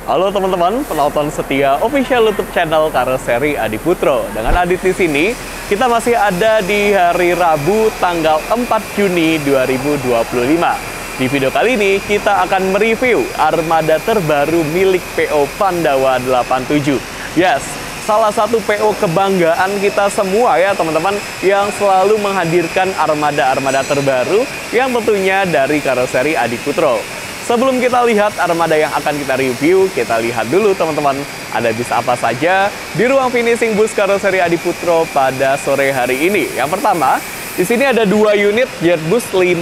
Halo teman-teman, penonton setia official YouTube channel Karoseri Adi Putro. Dengan Adit di sini, kita masih ada di hari Rabu tanggal 4 Juni 2025. Di video kali ini, kita akan mereview armada terbaru milik PO Pandawa 87. Yes, salah satu PO kebanggaan kita semua ya teman-teman, yang selalu menghadirkan armada-armada terbaru yang tentunya dari Karoseri Adi Putro. Sebelum kita lihat armada yang akan kita review, kita lihat dulu teman-teman, ada bis apa saja di ruang finishing bus Karoseri Adi Putro pada sore hari ini. Yang pertama, di sini ada 2 unit Jetbus 5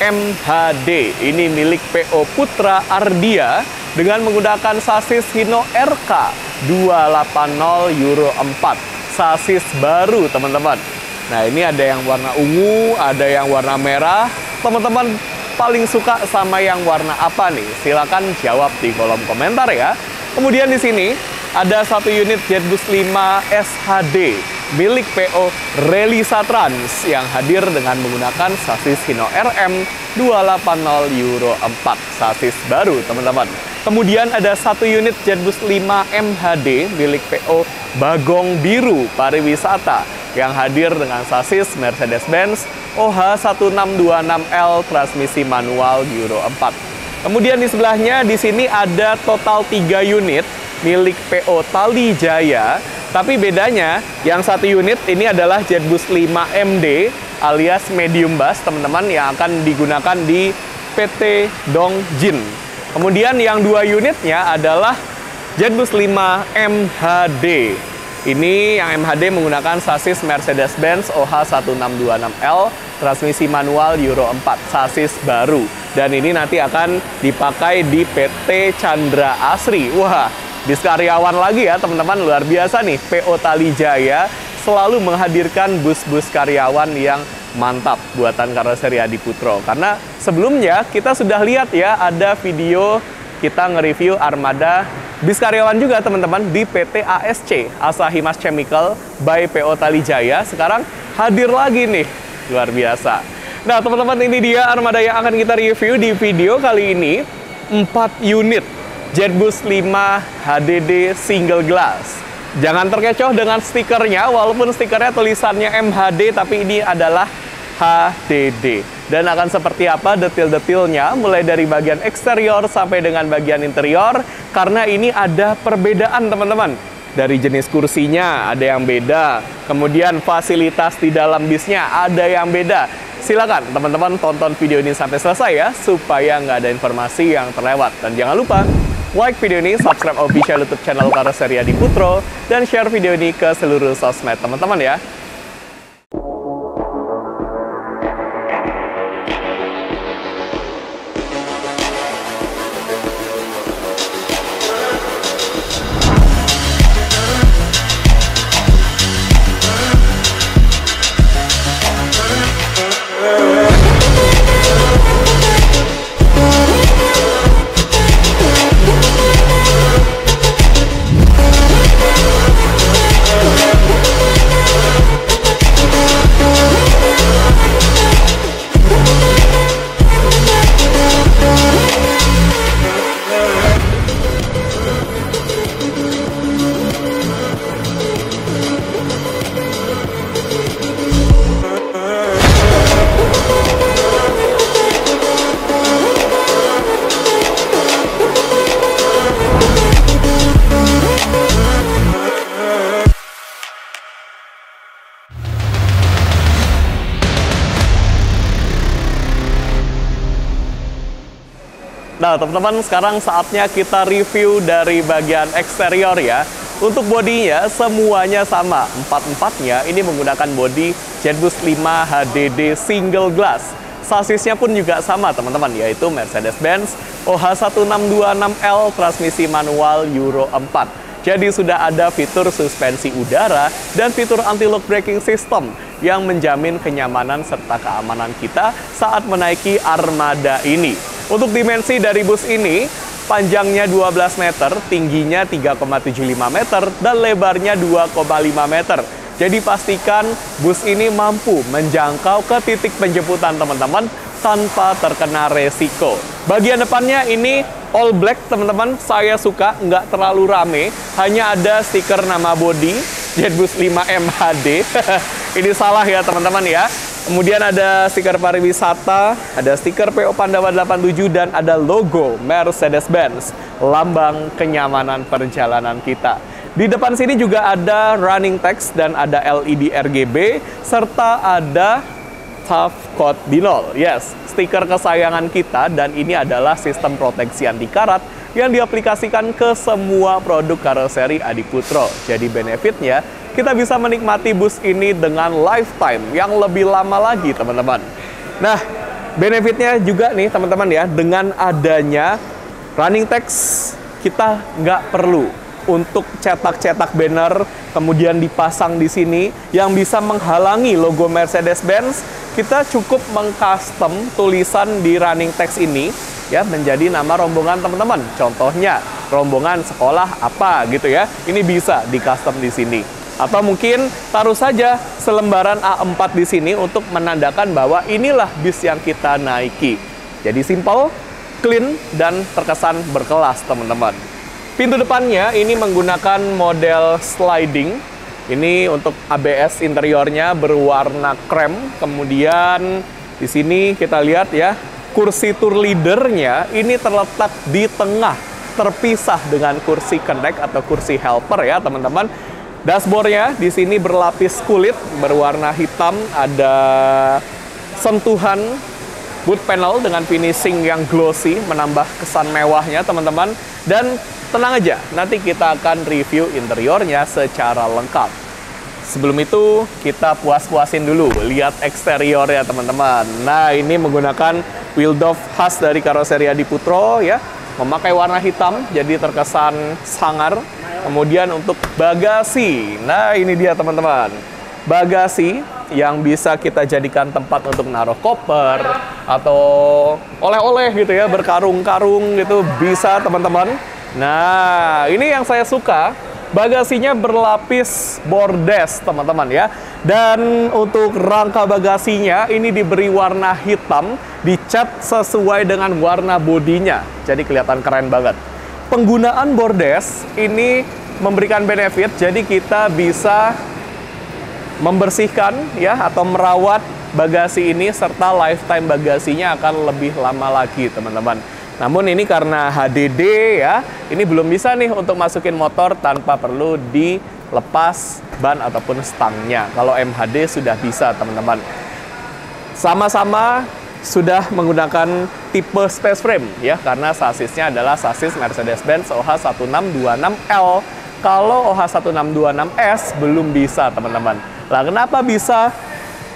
MHD. Ini milik PO Putra Ardia dengan menggunakan sasis Hino RK 280 Euro 4. Sasis baru teman-teman. Nah, ini ada yang warna ungu, ada yang warna merah. Teman-teman paling suka sama yang warna apa nih? Silakan jawab di kolom komentar ya. Kemudian di sini ada 1 unit Jetbus 5 SHD milik PO Relisa Trans yang hadir dengan menggunakan sasis Hino RM 280 Euro 4. Sasis baru teman-teman. Kemudian ada 1 unit Jetbus 5 MHD milik PO Bagong Biru Pariwisata yang hadir dengan sasis Mercedes-Benz OH1626L transmisi manual Euro 4. Kemudian di sebelahnya di sini ada total 3 unit milik PO Tali Jaya, tapi bedanya yang 1 unit ini adalah Jetbus 5 MD alias medium bus teman-teman yang akan digunakan di PT Dongjin. Kemudian yang 2 unitnya adalah Jetbus 5 MHD. Ini yang MHD menggunakan sasis Mercedes-Benz OH1626L transmisi manual Euro 4, sasis baru. Dan ini nanti akan dipakai di PT Chandra Asri. Wah, bis karyawan lagi ya teman-teman, luar biasa nih. PO Tali Jaya selalu menghadirkan bus-bus karyawan yang mantap buatan Karoseri Adi Putro. Karena sebelumnya kita sudah lihat ya, ada video kita nge-review armada bis karyawan juga teman-teman di PT ASC, Asahi Mas Chemical by PO Tali Jaya. Sekarang hadir lagi nih, luar biasa. Nah teman-teman, ini dia armada yang akan kita review di video kali ini. 4 unit Jetbus 5 HDD single glass. Jangan terkecoh dengan stikernya, walaupun stikernya tulisannya MHD, tapi ini adalah HDD. Dan akan seperti apa detail-detailnya, mulai dari bagian eksterior sampai dengan bagian interior, karena ini ada perbedaan teman-teman. Dari jenis kursinya ada yang beda, kemudian fasilitas di dalam bisnya ada yang beda. Silakan teman-teman tonton video ini sampai selesai ya, supaya nggak ada informasi yang terlewat. Dan jangan lupa like video ini, subscribe official YouTube channel Karoseri Adi Putro, dan share video ini ke seluruh sosmed teman-teman ya. Nah teman-teman, sekarang saatnya kita review dari bagian eksterior ya. Untuk bodinya semuanya sama, 4-4-nya ini menggunakan bodi Jetbus 5 HDD single glass. Sasisnya pun juga sama teman-teman, yaitu Mercedes-Benz OH1626L transmisi manual Euro 4. Jadi sudah ada fitur suspensi udara dan fitur anti-lock braking system yang menjamin kenyamanan serta keamanan kita saat menaiki armada ini. Untuk dimensi dari bus ini, panjangnya 12 meter, tingginya 3,75 meter, dan lebarnya 2,5 meter. Jadi pastikan bus ini mampu menjangkau ke titik penjemputan teman-teman tanpa terkena resiko. Bagian depannya ini all black teman-teman, saya suka, nggak terlalu rame, hanya ada stiker nama body JetBus 5 MHD. Ini salah ya teman-teman ya. Kemudian ada stiker pariwisata, ada stiker PO Pandawa 87, dan ada logo Mercedes-Benz, lambang kenyamanan perjalanan kita. Di depan sini juga ada running text dan ada LED RGB, serta ada Tough Code Binol. Yes, stiker kesayangan kita, dan ini adalah sistem proteksi anti karat yang diaplikasikan ke semua produk karoseri Adiputro. Jadi benefitnya, kita bisa menikmati bus ini dengan lifetime yang lebih lama lagi, teman-teman. Nah, benefitnya juga nih, teman-teman ya, dengan adanya running text, kita nggak perlu untuk cetak-cetak banner, kemudian dipasang di sini, yang bisa menghalangi logo Mercedes-Benz. Kita cukup mengcustom tulisan di running text ini, ya, menjadi nama rombongan teman-teman. Contohnya, rombongan sekolah apa gitu ya, ini bisa di-custom di sini. Atau mungkin taruh saja selembaran A4 di sini untuk menandakan bahwa inilah bis yang kita naiki. Jadi simple, clean, dan terkesan berkelas, teman-teman. Pintu depannya ini menggunakan model sliding. Ini untuk ABS interiornya berwarna krem. Kemudian di sini kita lihat ya, kursi tour leadernya ini terletak di tengah, terpisah dengan kursi connect atau kursi helper ya, teman-teman. Dashboardnya di sini berlapis kulit berwarna hitam, ada sentuhan boot panel dengan finishing yang glossy, menambah kesan mewahnya, teman-teman. Dan tenang aja, nanti kita akan review interiornya secara lengkap. Sebelum itu, kita puas-puasin dulu, lihat eksteriornya, teman-teman. Nah, ini menggunakan wheel doff khas dari karoseri Adiputro ya, memakai warna hitam, jadi terkesan sangar. Kemudian untuk bagasi, nah ini dia teman-teman, bagasi yang bisa kita jadikan tempat untuk naruh koper atau oleh-oleh gitu ya, berkarung-karung gitu bisa, teman-teman. Nah, ini yang saya suka, bagasinya berlapis bordes, teman-teman ya. Dan untuk rangka bagasinya ini diberi warna hitam, dicat sesuai dengan warna bodinya, jadi kelihatan keren banget. Penggunaan bordes ini memberikan benefit, jadi kita bisa membersihkan ya atau merawat bagasi ini, serta lifetime bagasinya akan lebih lama lagi, teman-teman. Namun ini karena HDD ya, ini belum bisa nih untuk masukin motor tanpa perlu dilepas ban ataupun stangnya. Kalau MHD sudah bisa, teman-teman. Sama-sama sudah menggunakan tipe space frame ya, karena sasisnya adalah sasis Mercedes-Benz OH1626L. Kalau OH1626S belum bisa, teman-teman. Lah, kenapa bisa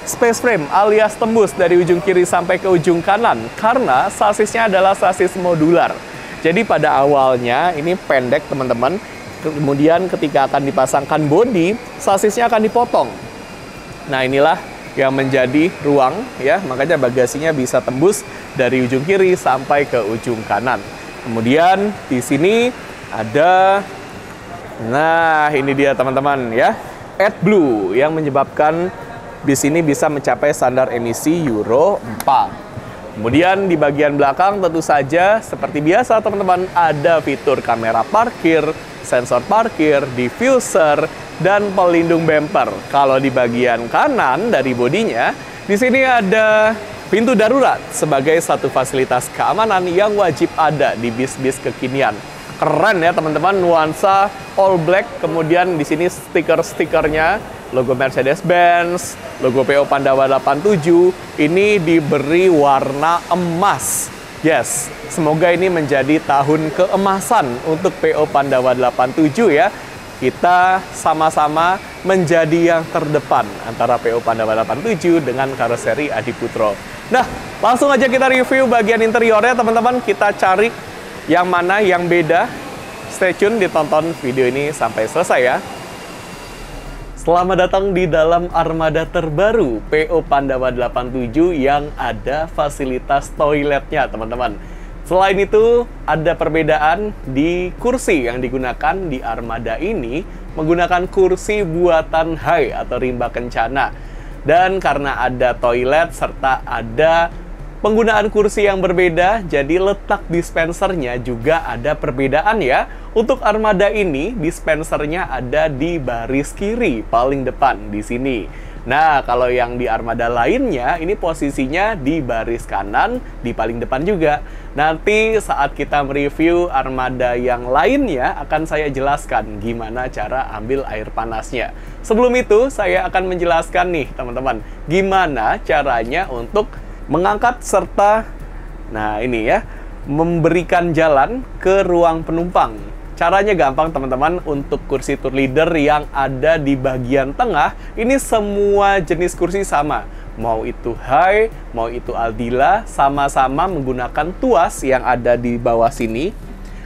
space frame alias tembus dari ujung kiri sampai ke ujung kanan? Karena sasisnya adalah sasis modular. Jadi pada awalnya ini pendek, teman-teman. Kemudian ketika akan dipasangkan bodi, sasisnya akan dipotong. Nah, inilah yang menjadi ruang ya, makanya bagasinya bisa tembus dari ujung kiri sampai ke ujung kanan. Kemudian di sini ada, nah ini dia teman-teman ya, AdBlue yang menyebabkan bis ini bisa mencapai standar emisi Euro 4. Kemudian di bagian belakang tentu saja seperti biasa, teman-teman, ada fitur kamera parkir, sensor parkir, diffuser, dan pelindung bumper. Kalau di bagian kanan dari bodinya, di sini ada pintu darurat sebagai satu fasilitas keamanan yang wajib ada di bis-bis kekinian. Keren ya, teman-teman, nuansa all black, kemudian di sini stiker-stikernya, logo Mercedes-Benz, logo PO Pandawa 87, ini diberi warna emas. Yes, semoga ini menjadi tahun keemasan untuk PO Pandawa 87 ya. Kita sama-sama menjadi yang terdepan antara PO Pandawa 87 dengan karoseri Adiputro. Nah, langsung aja kita review bagian interiornya, teman-teman. Kita cari yang mana yang beda. Stay tune, ditonton video ini sampai selesai ya. Selamat datang di dalam armada terbaru PO Pandawa 87 yang ada fasilitas toiletnya, teman-teman. Selain itu, ada perbedaan di kursi yang digunakan di armada ini, menggunakan kursi buatan Hai atau rimba kencana. Dan karena ada toilet serta ada Penggunaan kursi yang berbeda, jadi letak dispensernya juga ada perbedaan ya. Untuk Armada ini, dispensernya ada di baris kiri, paling depan di sini. Nah, kalau yang di Armada lainnya, ini posisinya di baris kanan, di paling depan juga. Nanti saat kita mereview Armada yang lainnya, akan saya jelaskan gimana cara ambil air panasnya. Sebelum itu, saya akan menjelaskan nih, teman-teman, gimana caranya untuk mengangkat serta, nah ini ya, memberikan jalan ke ruang penumpang. Caranya gampang teman-teman. Untuk kursi tour leader yang ada di bagian tengah, ini semua jenis kursi sama. Mau itu Hai, mau itu Aldila, sama-sama menggunakan tuas yang ada di bawah sini.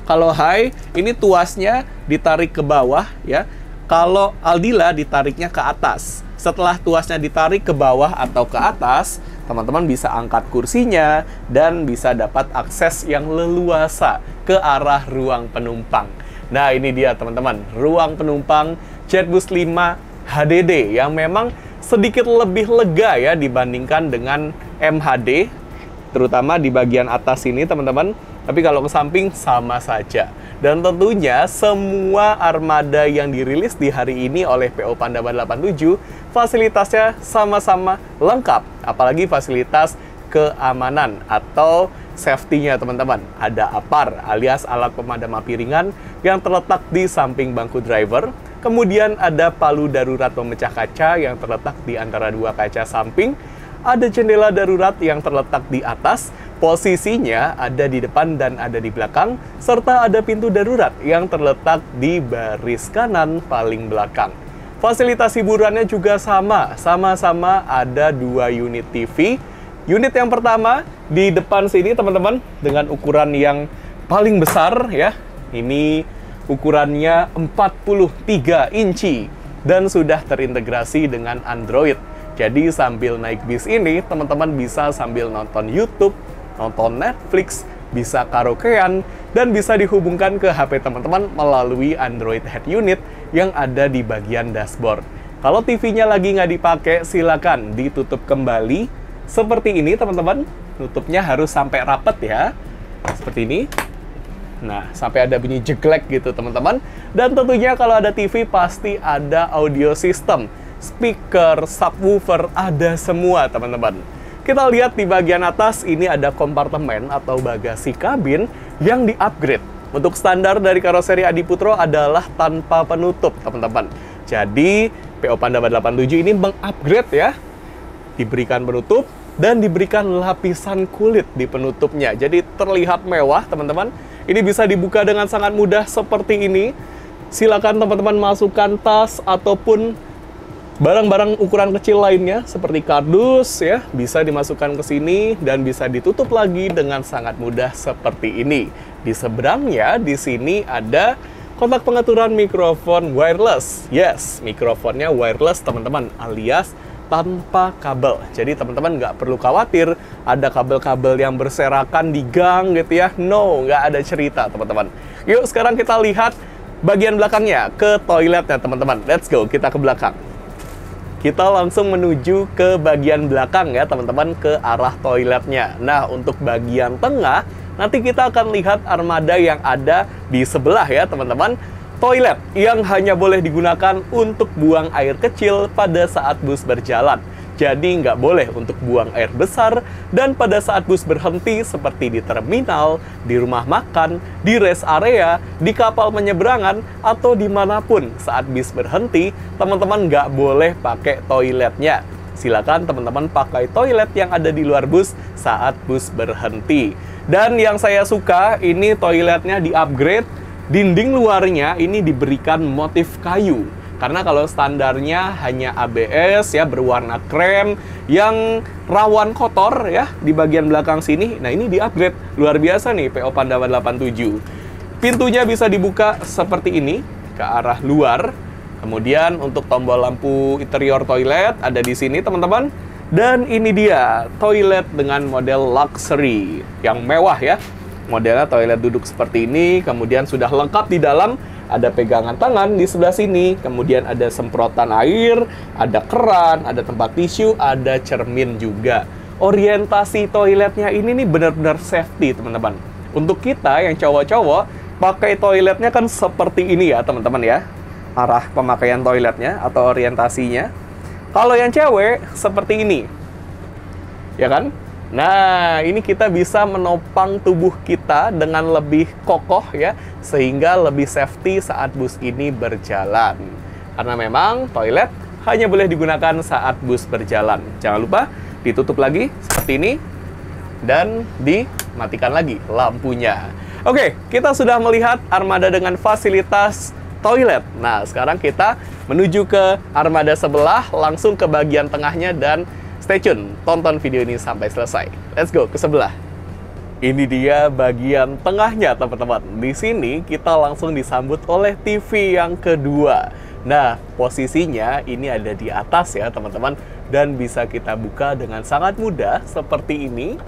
Kalau Hai, ini tuasnya ditarik ke bawah ya. Kalau Aldila ditariknya ke atas. Setelah tuasnya ditarik ke bawah atau ke atas, teman-teman bisa angkat kursinya dan bisa dapat akses yang leluasa ke arah ruang penumpang. Nah, ini dia teman-teman, ruang penumpang JetBus 5 HDD yang memang sedikit lebih lega ya dibandingkan dengan MHD, terutama di bagian atas ini teman-teman. Tapi kalau ke samping sama saja. Dan tentunya semua armada yang dirilis di hari ini oleh PO Pandawa 87 fasilitasnya sama-sama lengkap. Apalagi fasilitas keamanan atau safety-nya teman-teman. Ada APAR alias alat pemadam api ringan yang terletak di samping bangku driver. Kemudian ada palu darurat pemecah kaca yang terletak di antara dua kaca samping. Ada jendela darurat yang terletak di atas, posisinya ada di depan dan ada di belakang, serta ada pintu darurat yang terletak di baris kanan paling belakang. Fasilitas hiburannya juga sama-sama ada 2 unit TV. Unit yang pertama di depan sini teman-teman dengan ukuran yang paling besar ya. Ini ukurannya 43 inci dan sudah terintegrasi dengan Android. Jadi sambil naik bis ini, teman-teman bisa sambil nonton YouTube, nonton Netflix, bisa karaokean, dan bisa dihubungkan ke HP teman-teman melalui Android Head Unit yang ada di bagian dashboard. Kalau TV-nya lagi nggak dipakai, silakan ditutup kembali. Seperti ini teman-teman, tutupnya harus sampai rapet ya. Seperti ini. Nah, sampai ada bunyi jeglek gitu teman-teman. Dan tentunya kalau ada TV pasti ada audio system. Speaker, subwoofer, ada semua teman-teman. Kita lihat di bagian atas ini ada kompartemen atau bagasi kabin yang di-upgrade. Untuk standar dari karoseri Adiputro adalah tanpa penutup teman-teman. Jadi PO Pandawa 87 ini meng-upgrade ya. Diberikan penutup dan diberikan lapisan kulit di penutupnya. Jadi terlihat mewah teman-teman. Ini bisa dibuka dengan sangat mudah seperti ini. Silakan teman-teman masukkan tas ataupun barang-barang ukuran kecil lainnya seperti kardus ya, bisa dimasukkan ke sini dan bisa ditutup lagi dengan sangat mudah seperti ini. Di seberangnya di sini ada kotak pengaturan mikrofon wireless. Yes, mikrofonnya wireless teman-teman, alias tanpa kabel. Jadi teman-teman nggak perlu khawatir ada kabel-kabel yang berserakan di gang gitu ya. No, nggak ada cerita teman-teman. Yuk sekarang kita lihat bagian belakangnya, ke toiletnya teman-teman. Let's go, kita ke belakang. Kita langsung menuju ke bagian belakang ya teman-teman, ke arah toiletnya. Nah, untuk bagian tengah, nanti kita akan lihat armada yang ada di sebelah ya teman-teman. Toilet yang hanya boleh digunakan untuk buang air kecil pada saat bus berjalan. Jadi nggak boleh untuk buang air besar, dan pada saat bus berhenti seperti di terminal, di rumah makan, di rest area, di kapal penyeberangan, atau dimanapun saat bis berhenti, teman-teman nggak boleh pakai toiletnya. Silakan teman-teman pakai toilet yang ada di luar bus saat bus berhenti. Dan yang saya suka, ini toiletnya di-upgrade, dinding luarnya ini diberikan motif kayu. Karena kalau standarnya hanya ABS ya, berwarna krem yang rawan kotor ya di bagian belakang sini. Nah, ini di-upgrade luar biasa nih PO Pandawa 87. Pintunya bisa dibuka seperti ini ke arah luar. Kemudian untuk tombol lampu interior toilet ada di sini teman-teman. Dan ini dia toilet dengan model luxury yang mewah ya. Modelnya toilet duduk seperti ini, kemudian sudah lengkap di dalam. Ada pegangan tangan di sebelah sini, kemudian ada semprotan air, ada keran, ada tempat tisu, ada cermin juga. orientasi toiletnya ini nih benar-benar safety, teman-teman. Untuk kita yang cowok-cowok, pakai toiletnya kan seperti ini ya, teman-teman ya. Arah pemakaian toiletnya atau orientasinya. Kalau yang cewek, seperti ini. Ya kan? Nah, ini kita bisa menopang tubuh kita dengan lebih kokoh ya, sehingga lebih safety saat bus ini berjalan. Karena memang toilet hanya boleh digunakan saat bus berjalan. Jangan lupa ditutup lagi seperti ini dan dimatikan lagi lampunya. Oke, kita sudah melihat armada dengan fasilitas toilet. Nah, sekarang kita menuju ke armada sebelah, langsung ke bagian tengahnya, dan stay tune, tonton video ini sampai selesai. Let's go ke sebelah. Ini dia bagian tengahnya, teman-teman. Di sini kita langsung disambut oleh TV yang kedua. Nah, posisinya ini ada di atas ya, teman-teman, dan bisa kita buka dengan sangat mudah seperti ini.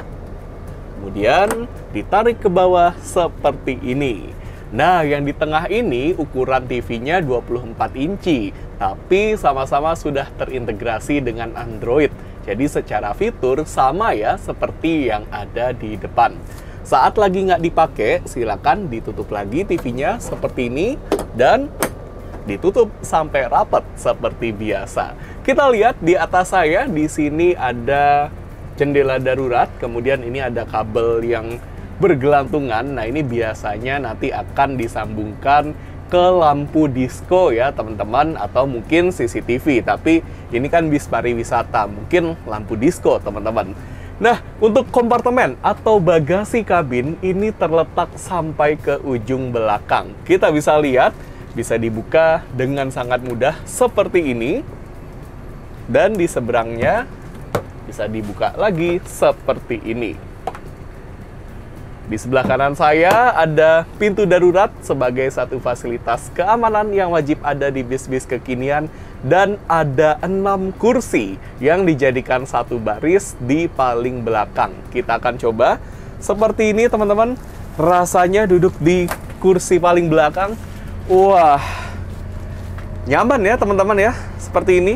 Kemudian ditarik ke bawah seperti ini. Nah, yang di tengah ini ukuran TV-nya 24 inci, tapi sama-sama sudah terintegrasi dengan Android. Jadi secara fitur sama ya seperti yang ada di depan. Saat lagi nggak dipakai, silakan ditutup lagi TV-nya seperti ini dan ditutup sampai rapat seperti biasa. Kita lihat di atas saya, di sini ada jendela darurat, kemudian ini ada kabel yang bergelantungan. Nah, ini biasanya nanti akan disambungkan ke lampu disco ya, teman-teman, atau mungkin CCTV. Tapi ini kan bis pariwisata, mungkin lampu disco, teman-teman. Nah, untuk kompartemen atau bagasi kabin ini terletak sampai ke ujung belakang. Kita bisa lihat, bisa dibuka dengan sangat mudah seperti ini. Dan di seberangnya bisa dibuka lagi seperti ini. Di sebelah kanan saya ada pintu darurat sebagai satu fasilitas keamanan yang wajib ada di bis-bis kekinian, dan ada 6 kursi yang dijadikan satu baris di paling belakang. Kita akan coba seperti ini, teman-teman. Rasanya duduk di kursi paling belakang, wah, nyaman ya, teman-teman ya, seperti ini.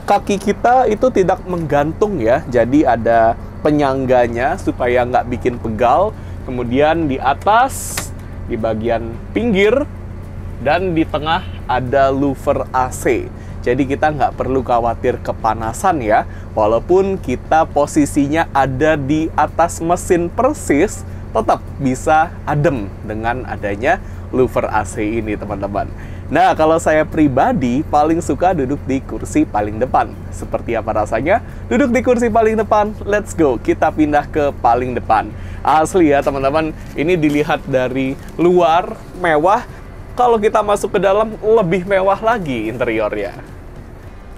Kaki kita itu tidak menggantung ya, jadi ada penyangganya supaya nggak bikin pegal. Kemudian di atas, di bagian pinggir, dan di tengah ada louver AC. Jadi kita nggak perlu khawatir kepanasan ya. Walaupun kita posisinya ada di atas mesin persis, tetap bisa adem dengan adanya louver AC ini, teman-teman. Nah, kalau saya pribadi paling suka duduk di kursi paling depan. Seperti apa rasanya duduk di kursi paling depan? Let's go, kita pindah ke paling depan. Asli ya, teman-teman, ini dilihat dari luar mewah. Kalau kita masuk ke dalam, lebih mewah lagi interiornya.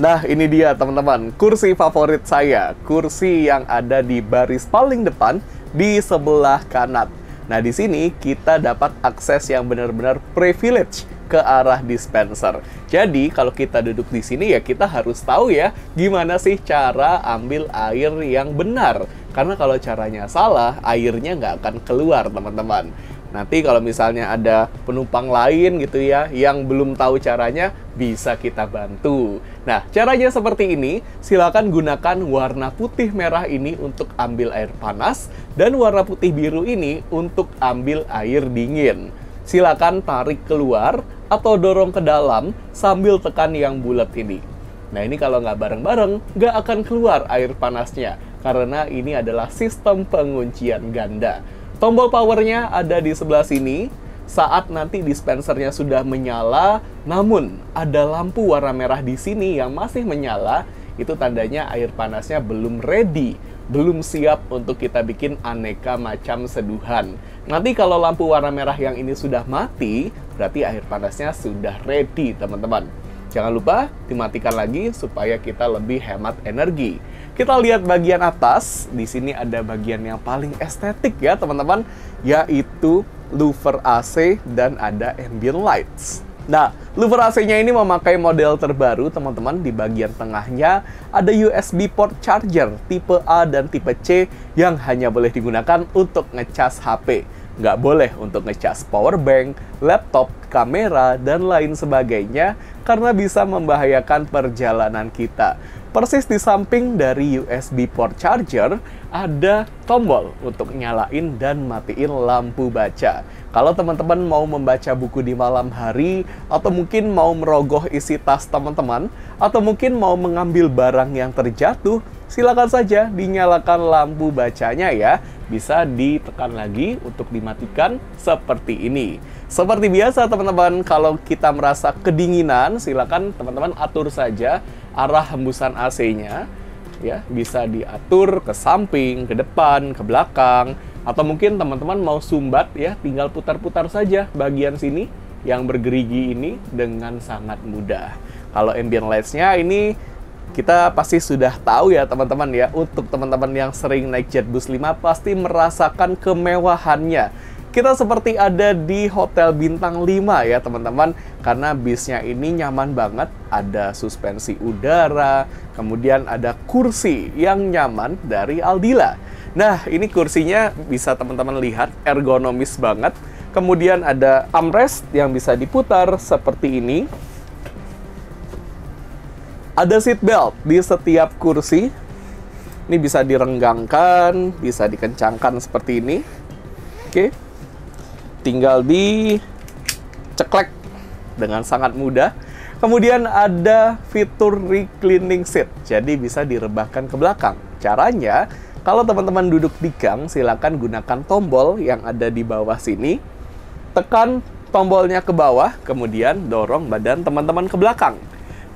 Nah, ini dia, teman-teman, kursi favorit saya. Kursi yang ada di baris paling depan di sebelah kanan. Nah, di sini kita dapat akses yang benar-benar privilege ke arah dispenser. Jadi, kalau kita duduk di sini ya kita harus tahu ya gimana sih cara ambil air yang benar. Karena kalau caranya salah, airnya nggak akan keluar, teman-teman. Nanti kalau misalnya ada penumpang lain gitu ya yang belum tahu caranya, bisa kita bantu. Nah, caranya seperti ini. Silakan gunakan warna putih merah ini untuk ambil air panas, dan warna putih biru ini untuk ambil air dingin. Silakan tarik keluar atau dorong ke dalam sambil tekan yang bulat ini. Nah, ini kalau nggak bareng-bareng, nggak akan keluar air panasnya, karena ini adalah sistem penguncian ganda. Tombol powernya ada di sebelah sini. Saat nanti dispensernya sudah menyala, namun ada lampu warna merah di sini yang masih menyala, itu tandanya air panasnya belum ready, belum siap untuk kita bikin aneka macam seduhan. Nanti kalau lampu warna merah yang ini sudah mati, berarti air panasnya sudah ready, teman-teman. Jangan lupa dimatikan lagi supaya kita lebih hemat energi. Kita lihat bagian atas. Di sini ada bagian yang paling estetik ya, teman-teman, yaitu louver AC dan ada ambient lights. Nah, louver AC-nya ini memakai model terbaru, teman-teman. Di bagian tengahnya ada USB port charger tipe A dan tipe C yang hanya boleh digunakan untuk ngecas HP. Nggak boleh untuk ngecas power bank, laptop, kamera, dan lain sebagainya. karena bisa membahayakan perjalanan kita. Persis di samping dari USB port charger, ada tombol untuk nyalain dan matiin lampu baca. Kalau teman-teman mau membaca buku di malam hari, atau mungkin mau merogoh isi tas teman-teman, atau mungkin mau mengambil barang yang terjatuh, silakan saja dinyalakan lampu bacanya ya. Bisa ditekan lagi untuk dimatikan seperti ini. Seperti biasa teman-teman, kalau kita merasa kedinginan, silakan teman-teman atur saja arah hembusan AC-nya. Ya, bisa diatur ke samping, ke depan, ke belakang, atau mungkin teman-teman mau sumbat ya, tinggal putar-putar saja bagian sini yang bergerigi ini dengan sangat mudah. Kalau ambient lights-nya ini kita pasti sudah tahu ya teman-teman ya. Untuk teman-teman yang sering naik JetBus 5 pasti merasakan kemewahannya. Kita seperti ada di Hotel Bintang 5 ya teman-teman, karena bisnya ini nyaman banget, ada suspensi udara, kemudian ada kursi yang nyaman dari Aldila. Nah, ini kursinya bisa teman-teman lihat, ergonomis banget. Kemudian ada armrest yang bisa diputar seperti ini. Ada seat belt di setiap kursi. Ini bisa direnggangkan, bisa dikencangkan seperti ini. Oke. Tinggal diceklek dengan sangat mudah. Kemudian ada fitur reclining seat, jadi bisa direbahkan ke belakang. Caranya, kalau teman-teman duduk di gang, silakan gunakan tombol yang ada di bawah sini. Tekan tombolnya ke bawah, kemudian dorong badan teman-teman ke belakang.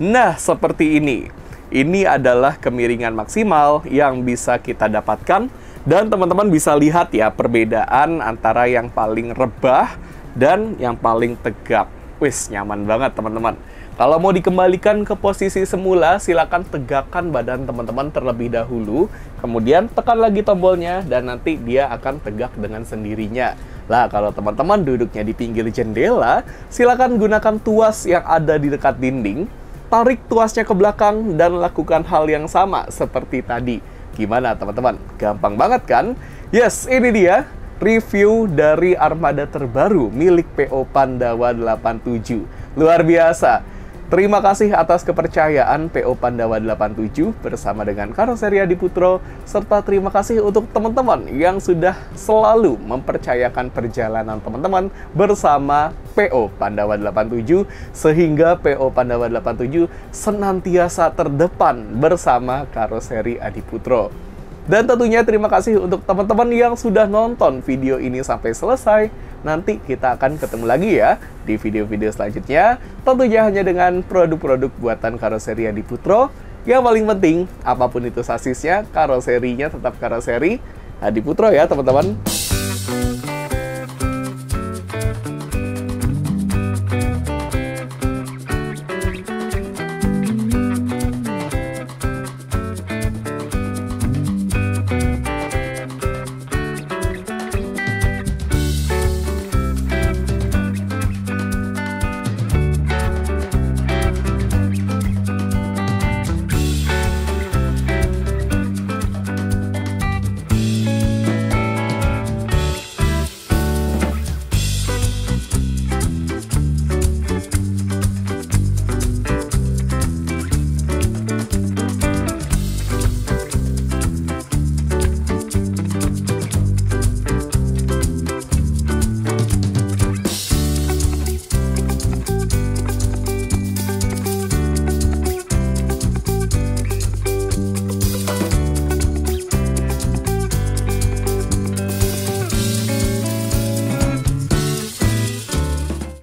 Nah, seperti ini. Ini adalah kemiringan maksimal yang bisa kita dapatkan. Dan teman-teman bisa lihat ya perbedaan antara yang paling rebah dan yang paling tegap. Wis, nyaman banget teman-teman. Kalau mau dikembalikan ke posisi semula, silakan tegakkan badan teman-teman terlebih dahulu. Kemudian tekan lagi tombolnya dan nanti dia akan tegak dengan sendirinya. Lah, kalau teman-teman duduknya di pinggir jendela, silakan gunakan tuas yang ada di dekat dinding. Tarik tuasnya ke belakang dan lakukan hal yang sama seperti tadi. Gimana teman-teman? Gampang banget kan? Yes, ini dia review dari armada terbaru milik PO Pandawa 87. Luar biasa. Terima kasih atas kepercayaan PO Pandawa 87 bersama dengan Karoseri Adiputro, serta terima kasih untuk teman-teman yang sudah selalu mempercayakan perjalanan teman-teman bersama PO Pandawa 87, sehingga PO Pandawa 87 senantiasa terdepan bersama Karoseri Adiputro. Dan tentunya terima kasih untuk teman-teman yang sudah nonton video ini sampai selesai. Nanti kita akan ketemu lagi ya di video-video selanjutnya. Tentunya hanya dengan produk-produk buatan Karoseri Adiputro. Yang paling penting, apapun itu sasisnya, karoserinya tetap Karoseri Adiputro ya teman-teman.